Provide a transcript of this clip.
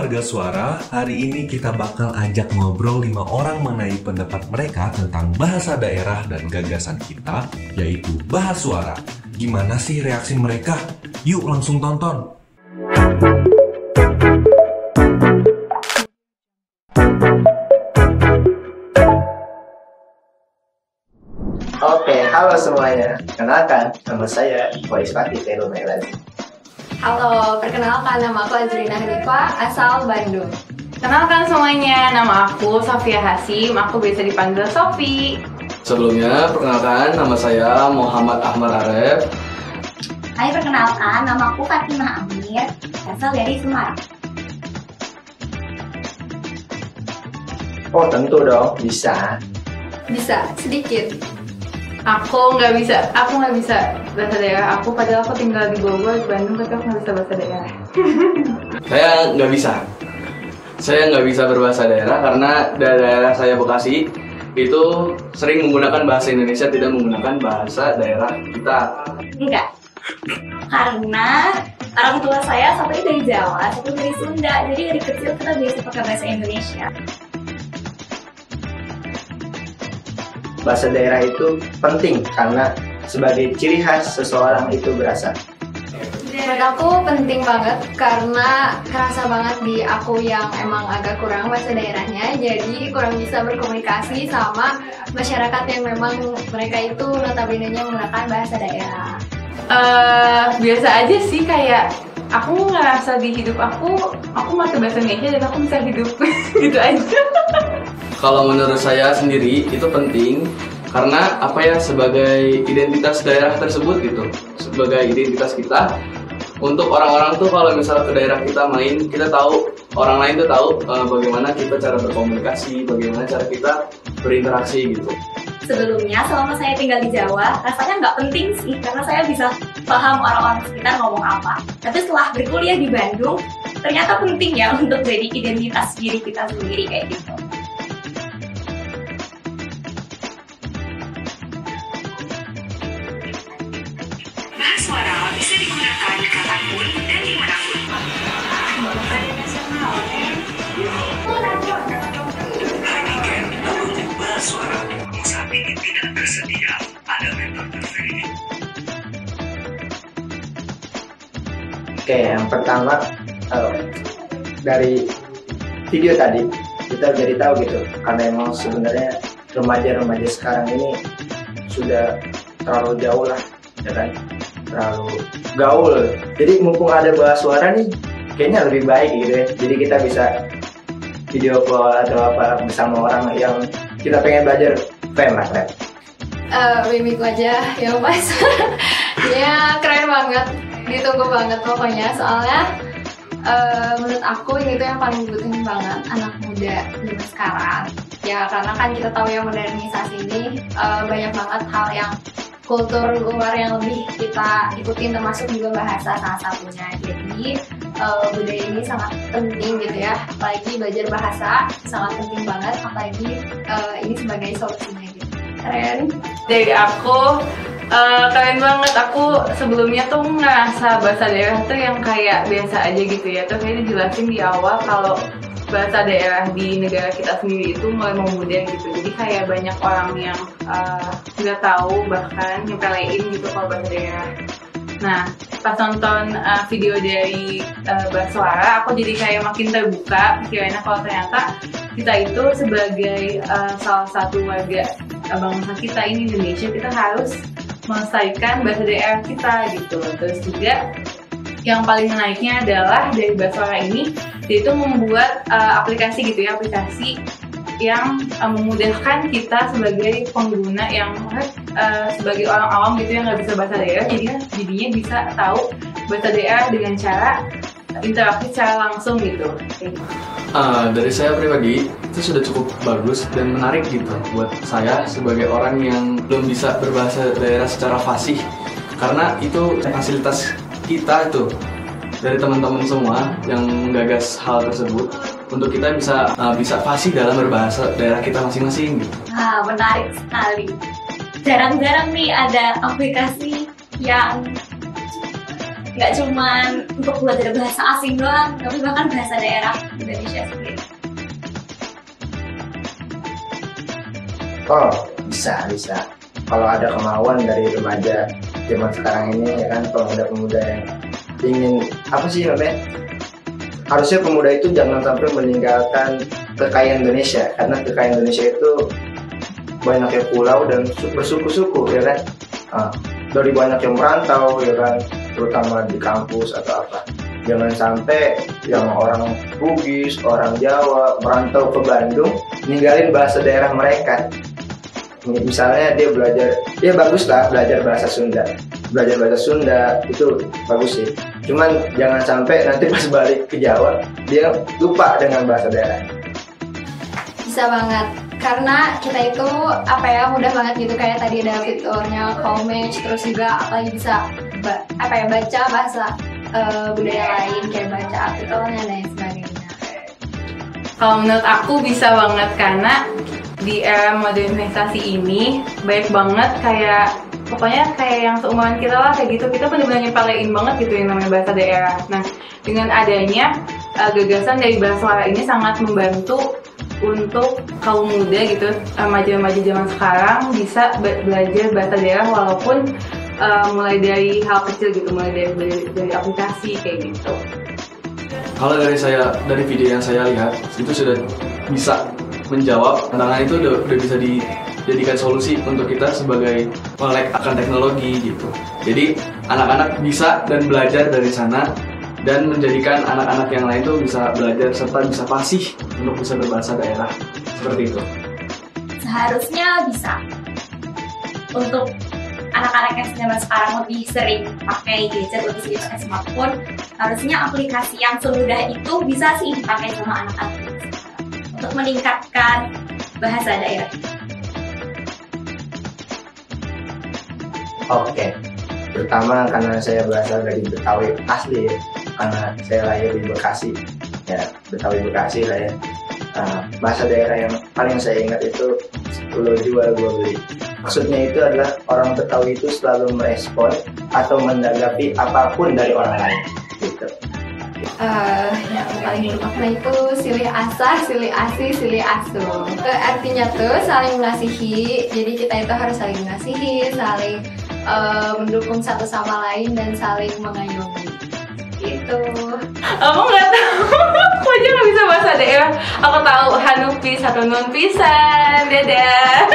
warga suara, hari ini kita bakal ajak ngobrol 5 orang mengenai pendapat mereka tentang bahasa daerah dan gagasan kita, yaitu bahas suara. Gimana sih reaksi mereka? Yuk langsung tonton! Oke, halo semuanya. Kenalkan, nama saya Boris Fatih Telo Melani. Halo, perkenalkan nama aku Azrina Hanifa, asal Bandung. Kenalkan semuanya, nama aku Sofia Hasim, aku biasa dipanggil Sofi. Sebelumnya, perkenalkan nama saya Muhammad Ahmad Aref. Hai, perkenalkan nama aku Fatimah Amir, asal dari Semarang. Oh, tentu dong, bisa. Bisa, sedikit. Aku nggak bisa bahasa daerah. Padahal aku tinggal di Bogor, di Bandung, tapi aku nggak bisa bahasa daerah. Saya nggak bisa berbahasa daerah karena daerah saya Bekasi itu sering menggunakan bahasa Indonesia, tidak menggunakan bahasa daerah kita. Enggak, karena orang tua saya satu dari Jawa, satu dari Sunda, jadi dari kecil kita biasa pakai bahasa Indonesia. Bahasa daerah itu penting karena sebagai ciri khas seseorang itu berasal. Menurut aku penting banget karena kerasa banget di aku yang emang agak kurang bahasa daerahnya, jadi kurang bisa berkomunikasi sama masyarakat yang memang mereka itu notabene-nya menggunakan bahasa daerah. Biasa aja sih, kayak aku ngerasa di hidup aku pakai bahasa Indonesia dan aku bisa hidup gitu aja. Kalau menurut saya sendiri itu penting karena sebagai identitas daerah tersebut gitu, sebagai identitas kita. Untuk orang-orang tuh kalau misalnya ke daerah kita main, kita tahu, orang lain tuh tahu bagaimana kita cara berkomunikasi, bagaimana cara kita berinteraksi gitu. Sebelumnya, selama saya tinggal di Jawa, rasanya nggak penting sih, karena saya bisa paham orang-orang sekitar ngomong apa. Tapi setelah berkuliah di Bandung, ternyata penting ya untuk jadi identitas diri kita sendiri kayak gitu. Bahasa suara bisa digunakan kapanpun dan dimanapun. Heineken mengutip bahasa suara. Saat ini tidak tersedia ada member terpilih. Oke, yang pertama dari video tadi kita jadi tahu gitu, karena emang sebenarnya remaja-remaja sekarang ini sudah terlalu jauh lah, ya kan? Terlalu gaul. Jadi mumpung ada bahasa suara nih, kayaknya lebih baik gitu ya. Jadi kita bisa video call atau apa bersama orang yang kita pengen belajar lah, Red. Mimik wajah yang pas. Ya keren banget, ditunggu banget pokoknya. Soalnya menurut aku ini tuh yang paling dibutuhin banget anak muda zaman sekarang. Ya karena kan kita tahu ya modernisasi ini banyak banget hal yang kultur luar yang lebih kita ikutin, termasuk juga bahasa salah satunya. Jadi budaya ini sangat penting gitu ya, apalagi belajar bahasa sangat penting banget, apalagi ini sebagai solusinya gitu. Keren. Dari aku, keren banget. Aku sebelumnya tuh ngerasa bahasa daerah tuh yang kayak biasa aja gitu ya. Terus saya dijelasin di awal kalau bahasa daerah di negara kita sendiri itu mulai memudar gitu. Jadi kayak banyak orang yang nggak tahu, bahkan nyepelein gitu kalau bahasa daerah. Nah, pas nonton video dari bahasa suara, aku jadi kayak makin terbuka pikirannya kalau ternyata kita itu sebagai salah satu warga bangsa kita ini Indonesia, kita harus melestarikan bahasa daerah kita gitu. Terus juga yang paling menariknya adalah dari bahasa suara ini, dia itu membuat aplikasi gitu ya, aplikasi yang memudahkan kita sebagai pengguna yang sebagai orang awam gitu yang nggak bisa bahasa daerah, jadinya bisa tahu bahasa daerah dengan cara interaksi secara langsung gitu. Dari saya pribadi itu sudah cukup bagus dan menarik gitu buat saya sebagai orang yang belum bisa berbahasa daerah secara fasih, karena itu fasilitas kita itu dari teman-teman semua yang menggagas hal tersebut untuk kita bisa fasih dalam berbahasa daerah kita masing-masing gitu. Menarik sekali. Jarang-jarang nih ada aplikasi yang nggak cuma untuk belajar bahasa asing doang, tapi bahkan bahasa daerah Indonesia sendiri? Oh, bisa. Kalau ada kemauan dari remaja zaman sekarang ini, ya kan, pemuda-pemuda yang ingin apa sih namanya? Harusnya pemuda itu jangan sampai meninggalkan kekayaan Indonesia, karena kekayaan Indonesia itu banyaknya pulau dan bersuku-suku, ya kan. Dari banyak yang merantau, ya kan, terutama di kampus atau apa. Jangan sampai yang orang Bugis, orang Jawa merantau ke Bandung, ninggalin bahasa daerah mereka. Misalnya dia belajar, ya bagus lah belajar bahasa Sunda. Belajar bahasa Sunda itu bagus sih. Cuman jangan sampai nanti pas balik ke Jawa, dia lupa dengan bahasa daerah. Bisa banget, karena kita itu mudah banget gitu, kayak tadi ada fiturnya Cowmatch, terus juga apalagi bisa baca bahasa budaya lain, kayak baca artikelnya dan lain sebagainya. Kalau menurut aku bisa banget, karena di era modernisasi ini baik banget, kayak pokoknya kayak yang seumuran kita lah kayak gitu, kita benar-benar nyepelein banget gitu yang namanya bahasa daerah. Nah, dengan adanya gagasan dari Bahasuara ini sangat membantu untuk kaum muda gitu, remaja-remaja zaman sekarang bisa belajar bahasa daerah walaupun mulai dari hal kecil gitu, mulai dari aplikasi kayak gitu. Kalau dari video yang saya lihat itu sudah bisa menjawab tantangan itu, udah bisa dijadikan solusi untuk kita sebagai melek akan teknologi gitu. Jadi anak-anak bisa dan belajar dari sana, dan menjadikan anak-anak yang lain tuh bisa belajar serta bisa fasih untuk bisa berbahasa daerah seperti itu. Seharusnya bisa. Untuk anak-anak yang zaman sekarang lebih sering pakai gadget, lebih sering pakai smartphone, harusnya aplikasi yang semudah itu bisa sih dipakai sama anak-anak untuk meningkatkan bahasa daerah. Oke. Pertama karena saya berasal dari Betawi asli ya, karena saya lahir di Bekasi, ya Betawi Bekasi lah ya. Bahasa daerah yang paling saya ingat itu lo jual gua beli. Maksudnya itu adalah orang Betawi itu selalu merespon atau menanggapi apapun dari orang lain gitu. Yang paling bermakna itu silih asah, silih asih, silih asuh. Artinya tuh saling mengasihi. Jadi kita itu harus saling mengasihi, saling mendukung satu sama lain dan saling mengayomi. Gitu. Aku nggak tahu, aku aja nggak bisa bahasa daerah. Aku tahu Hanupi satu nun pisan, dadah.